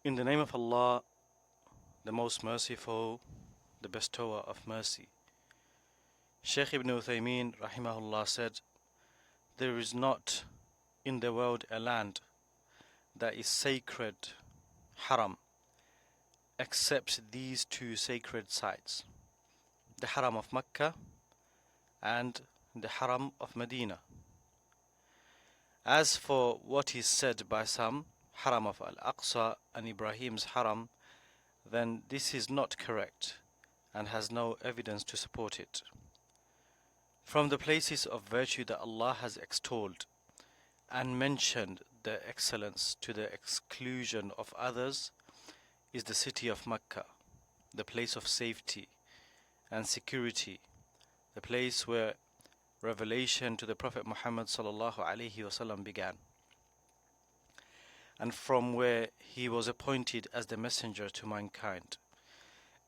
In the name of Allah, the most merciful, the bestower of mercy. Shaykh ibn Uthaymeen rahimahullah said, there is not in the world a land that is sacred, haram, except these two sacred sites, the haram of Mecca and the haram of Medina. As for what is said by some, haram of Al-Aqsa and Ibrahim's haram, then this is not correct and has no evidence to support it. From the places of virtue that Allah has extolled and mentioned their excellence to the exclusion of others is the city of Mecca, the place of safety and security, the place where revelation to the Prophet Muhammad sallallahu alaihi wasallam began, and from where he was appointed as the messenger to mankind.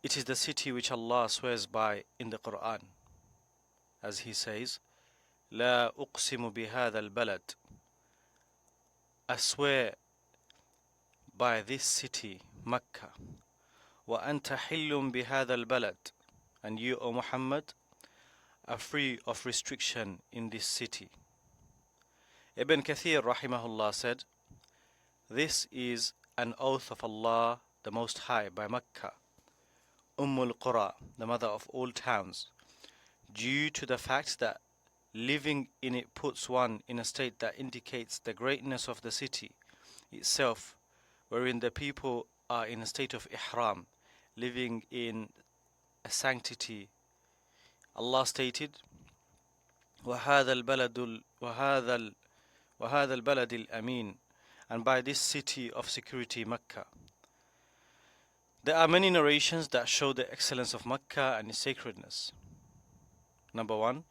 It is the city which Allah swears by in the Quran, as he says, لا أقسم بهذا البلد, I swear by this city, Mecca, وأنت حل بهذا البلد, and you, O Muhammad, are free of restriction in this city. Ibn Kathir rahimahullah said, this is an oath of Allah the Most High by Mecca, Ummul Qura, the mother of all towns, due to the fact that living in it puts one in a state that indicates the greatness of the city itself, wherein the people are in a state of ihram, living in a sanctity. Allah stated, وَهَذَا الْبَلَدِ الْأَمِينِ, and by this city of security, Mecca. There are many narrations that show the excellence of Mecca and its sacredness. Number 1,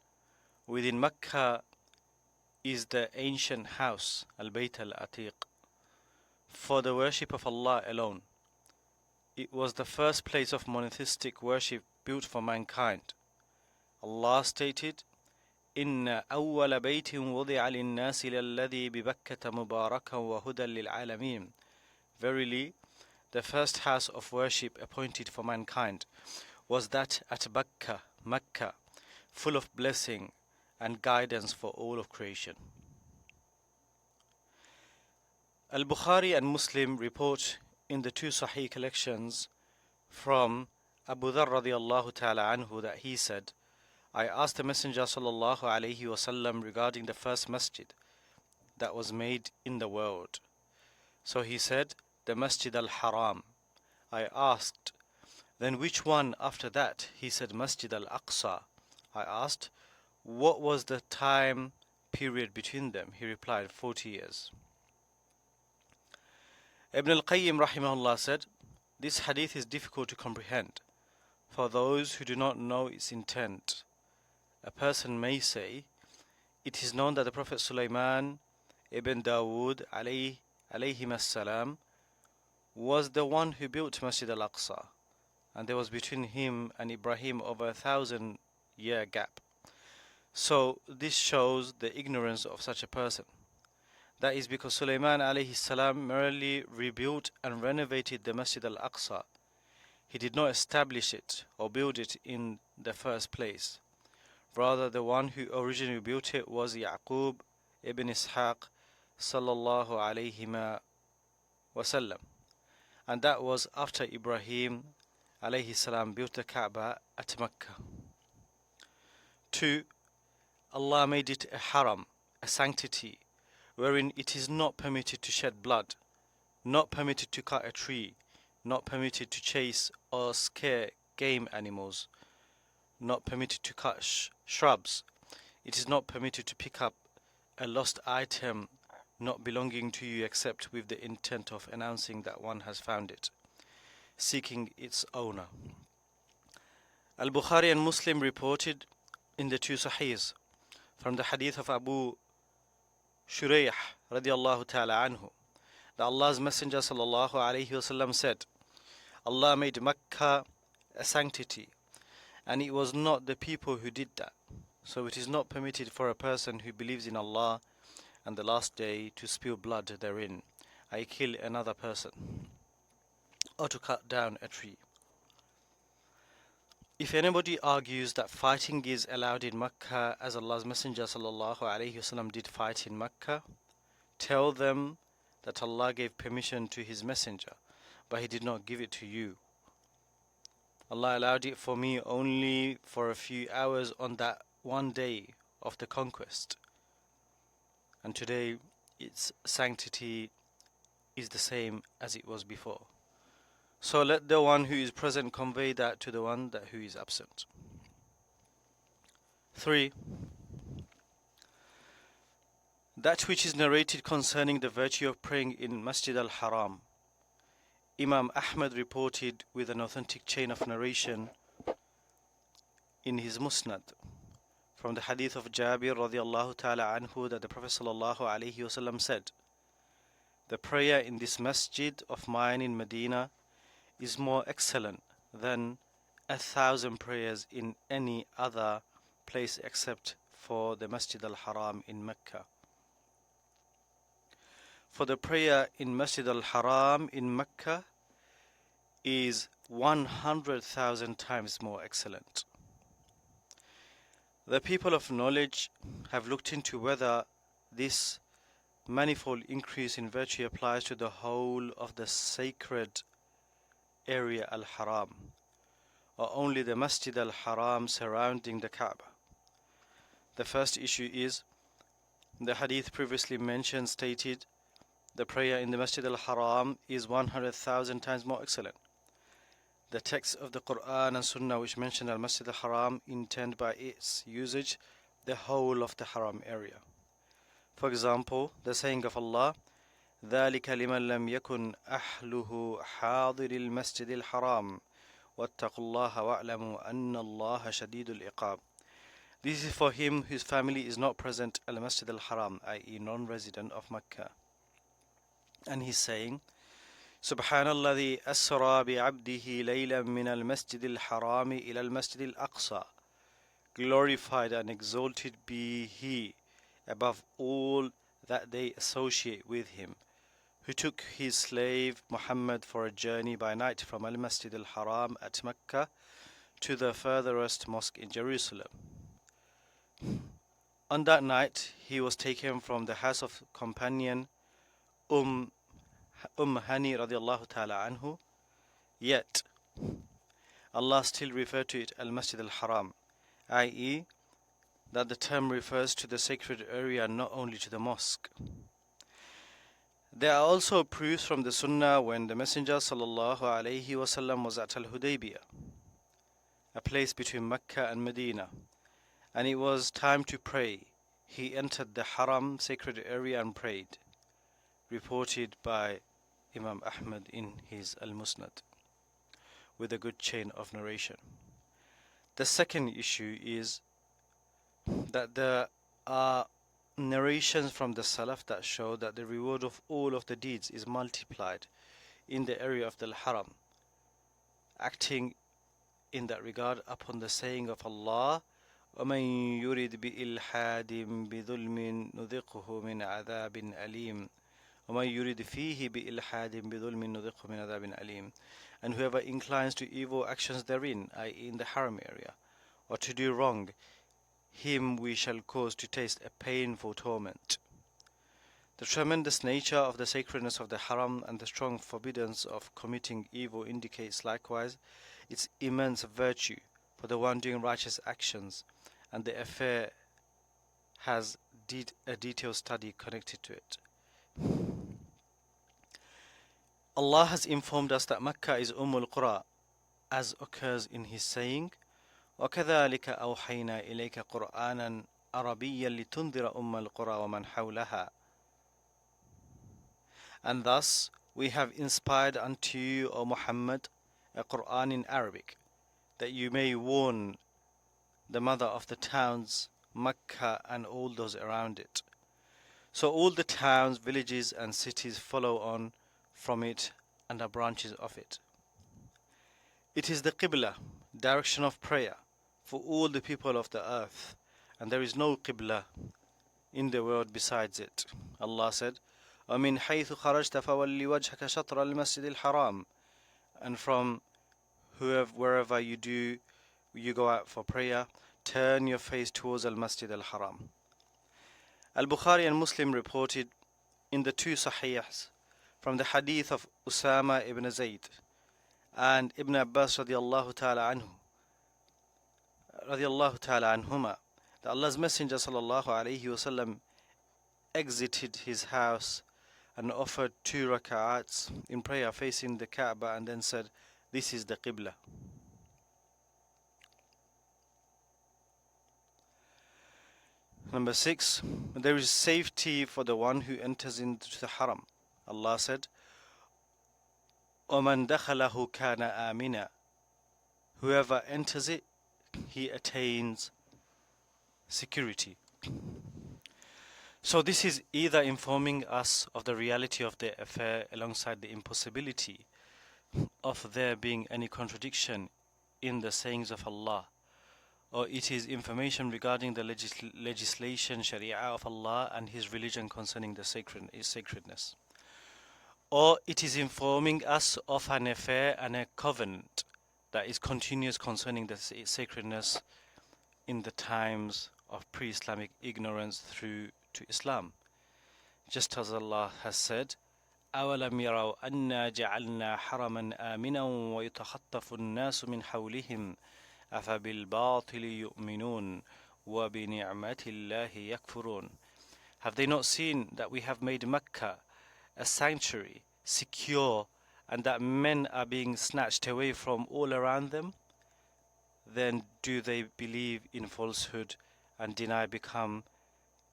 within Mecca is the ancient house, Al-Bayt Al-Atiq, for the worship of Allah alone. It was the first place of monotheistic worship built for mankind. Allah stated, إِنَّ أَوَّلَ بَيْتٍ وُضِعَ لِلنَّاسِ لَلَّذِي بِبَكَّةَ مُبَارَكًا وَهُدًى لِلْعَالَمِينَ. Verily, the first house of worship appointed for mankind was that at Mecca, full of blessing and guidance for all of creation. Al-Bukhari and Muslim report in the two Sahih collections from Abu Dharr radiyallahu ta'ala anhu that he said, I asked the Messenger sallallahu alayhi wasallam regarding the first masjid that was made in the world. So he said, the Masjid Al-Haram. I asked, then which one after that? He said, Masjid Al-Aqsa. I asked, what was the time period between them? He replied, 40 years. Ibn al-Qayyim rahimahullah said, this hadith is difficult to comprehend for those who do not know its intent. A person may say, it is known that the Prophet Sulaiman ibn Dawood alayhim as-salam was the one who built Masjid al-Aqsa, and there was between him and Ibrahim over 1,000-year gap. So this shows the ignorance of such a person. That is because Sulaiman alayhi salam merely rebuilt and renovated the Masjid al-Aqsa. He did not establish it or build it in the first place. Rather, the one who originally built it was Yaqub ibn Ishaq sallallahu alayhi wasallam, and that was after Ibrahim alayhi salam built the Kaaba at Mecca. 2. Allah made it a haram, a sanctity, wherein it is not permitted to shed blood, not permitted to cut a tree, not permitted to chase or scare game animals, not permitted to cut shrubs. It is not permitted to pick up a lost item not belonging to you except with the intent of announcing that one has found it, seeking its owner. Al-Bukhari and Muslim reported in the two Sahihs from the hadith of Abu Shurayh radiyallahu ta'ala anhu that Allah's Messenger sallallahu alayhi wasallam said, Allah made Mecca a sanctity, and it was not the people who did that. So it is not permitted for a person who believes in Allah and the last day to spill blood therein, I kill another person. or to cut down a tree. If anybody argues that fighting is allowed in Mecca as Allah's Messenger sallallahu alaihi wasallam did fight in Mecca, tell them that Allah gave permission to His Messenger, but He did not give it to you. Allah allowed it for me only for a few hours on that one day of the conquest, and today its sanctity is the same as it was before. So let the one who is present convey that to the one who is absent. 3. That which is narrated concerning the virtue of praying in Masjid al-Haram. Imam Ahmad reported with an authentic chain of narration in his Musnad from the hadith of Jabir radiallahu ta'ala anhu that the Prophet sallallahu alaihi wasallam said, "The prayer in this masjid of mine in Medina is more excellent than 1,000 prayers in any other place except for the Masjid al-Haram in Mecca." For the prayer in Masjid al-Haram in Mecca is 100,000 times more excellent. The people of knowledge have looked into whether this manifold increase in virtue applies to the whole of the sacred area al-Haram, or only the Masjid al-Haram surrounding the Kaaba. The first issue is, the hadith previously mentioned stated, the prayer in the Masjid al-Haram is 100,000 times more excellent. The texts of the Quran and Sunnah which mention al-Masjid al-Haram intend by its usage the whole of the Haram area. For example, the saying of Allah, ذَلِكَ لِمَنْ لَمْ يَكُنْ أَحْلُهُ حَاضِرِ الْمَسْجِدِ الْحَرَامِ وَاتَّقُوا اللَّهَ وَاعْلَمُوا أَنَّ اللَّهَ شَدِيدُ الْعِقَابِ. This is for him whose family is not present at al-Masjid al-Haram, i.e. non-resident of Mecca. And he's saying, سبحان الذي أسرى بعبده ليلا من المسجد الحرام إلى المسجد الأقصى. Glorified and exalted be He above all that they associate with Him, who took his slave Muhammad for a journey by night from Al-Masjid al-Haram at Mecca to the furthest mosque in Jerusalem. On that night he was taken from the house of companion Hani radiallahu ta'ala anhu, yet Allah still referred to it Al-Masjid al-Haram, i.e. that the term refers to the sacred area, not only to the mosque. There are also proofs from the Sunnah when the Messenger sallallahu alaihi wasallam was at Al-Hudaybiyah, a place between Mecca and Medina, and it was time to pray. He entered the Haram sacred area and prayed, reported by Imam Ahmad in his Al-Musnad with a good chain of narration. The second issue is that there are narrations from the Salaf that show that the reward of all of the deeds is multiplied in the area of the Haram, acting in that regard upon the saying of Allah, وَمَن يُرِدْ بِإِلْحَادٍ بِظُلْمٍ نُذِقْهُ مِنْ عَذَابٍ أَلِيمٍ وَمَن يُرِدْ فِيهِ بِإِلْحَادٍ بِظُلْمٍ نُذِقْهُ مِنْ عَذَابٍ أَلِيمٍ. And whoever inclines to evil actions therein, i.e. in the Haram area, or to do wrong, him we shall cause to taste a painful torment. The tremendous nature of the sacredness of the Haram and the strong forbiddance of committing evil indicates likewise its immense virtue for the one doing righteous actions, and the affair has a detailed study connected to it. Allah has informed us that Mecca is al-Qura, as occurs in His saying, وَكَذَلِكَ أَوْحَيْنَا إِلَيْكَ قُرْآنًا عَرَبِيًّا لِتُنذِرَ الْقُرَى وَمَنْ حَوْلَهَا. And thus we have inspired unto you, O Muhammad, a Qur'an in Arabic, that you may warn the mother of the towns, Mecca, and all those around it. So all the towns, villages, and cities follow on from it and are branches of it. It is the Qibla, direction of prayer, for all the people of the earth, and there is no Qibla in the world besides it. Allah said, وَمِنْ حَيْثُ خَرَجْتَ فَوَلِّ وَجْهَكَ شَطْرَ الْمَسْجِدِ الْحَرَامِ and from wherever you go out for prayer, turn your face towards Al-Masjid Al-Haram. Al-Bukhari and Muslim reported in the two Sahihs from the hadith of Usama ibn Zayd and Ibn Abbas radiallahu ta'ala anhuma, that Allah's Messenger sallallahu alayhi wasallam exited his house and offered 2 rak'ats in prayer facing the Kaaba and then said, "This is the Qibla." Number 6, there is safety for the one who enters into the Haram. Allah said, وَمَنْ دَخَلَهُ كَانَ آمِنًا. Whoever enters it, he attains security. So this is either informing us of the reality of the affair alongside the impossibility of there being any contradiction in the sayings of Allah, or it is information regarding the legislation, Sharia of Allah and His religion concerning His sacredness. Or it is informing us of an affair and a covenant that is continuous concerning the sacredness in the times of pre-Islamic ignorance through to Islam. Just as Allah has said, أَوَلَمْ يَرَوْا أَنَّا جَعَلْنَا حَرَمًا آمِنًا وَيُتَخَطَّفُ النَّاسُ مِنْ حَوْلِهِمْ أَفَبِالْبَاطِلِ يُؤْمِنُونَ وَبِنِعْمَةِ اللَّهِ يَكْفُرُونَ. Have they not seen that we have made Mecca a sanctuary, secure, and that men are being snatched away from all around them? Then do they believe in falsehood and deny become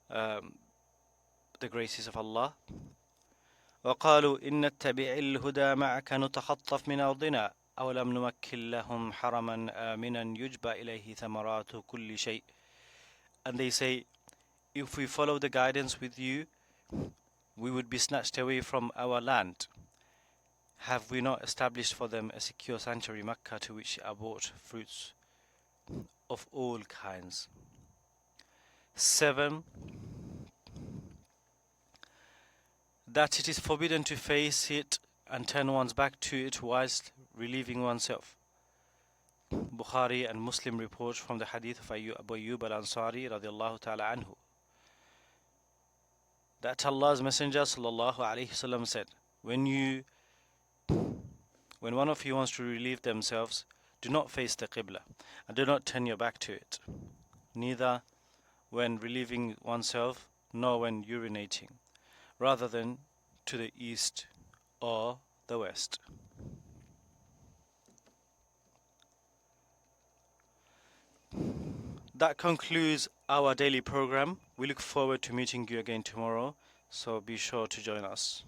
the graces of Allah? وقالوا إن نتبع الهدى معك نتخطف من أرضنا أولم نمكن لهم حرما آمنا يجبى إليه ثمرات كل شيء. And they say, if we follow the guidance with you, we would be snatched away from our land. Have we not established for them a secure sanctuary, Makkah, to which are brought fruits of all kinds? 7, that it is forbidden to face it and turn one's back to it whilst relieving oneself. Bukhari and Muslim report from the hadith of Abu Ayyub al-Ansari radiallahu ta'ala anhu, that Allah's Messenger sallallahu alayhi wasallam said, when one of you wants to relieve themselves, do not face the Qibla and do not turn your back to it, neither when relieving oneself nor when urinating, rather than to the east or the west. That concludes our daily program. We look forward to meeting you again tomorrow, so be sure to join us.